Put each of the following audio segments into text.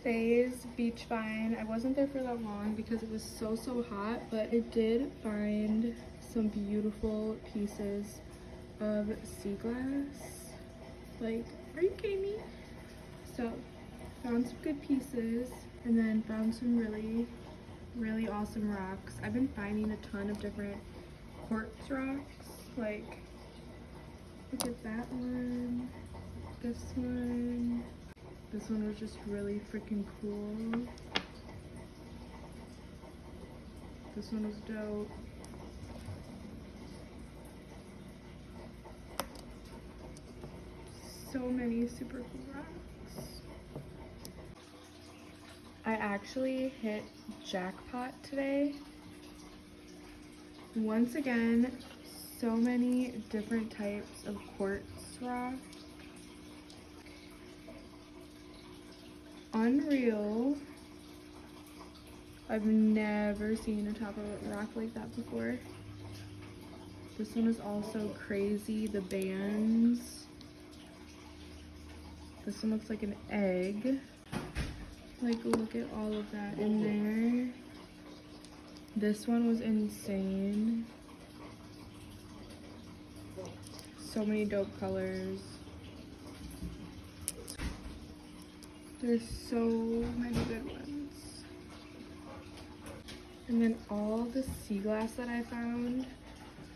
today's beach find. I wasn't there for that long because it was so hot, but I did find some beautiful pieces of sea glass. Like, are you kidding me? So, found some good pieces and then found some really awesome rocks. I've been finding a ton of different quartz rocks. Like, look at that one, this one. This one was just really freaking cool. This one was dope. So many super cool rocks. I actually hit jackpot today. Once again, so many different types of quartz rock. Unreal. I've never seen a top of a rock like that before. This one is also crazy, the bands. This one looks like an egg. Like, look at all of that in there. This one was insane. So many dope colors. There's so many good ones. And then all the sea glass that I found,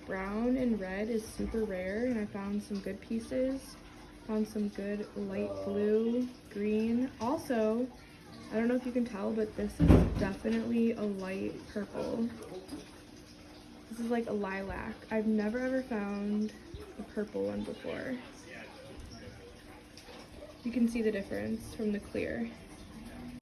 brown and red is super rare, and I found some good pieces. Found some good light blue, green. Also, I don't know if you can tell, but this is definitely a light purple. This is like a lilac. I've never ever found a purple one before. You can see the difference from the clear.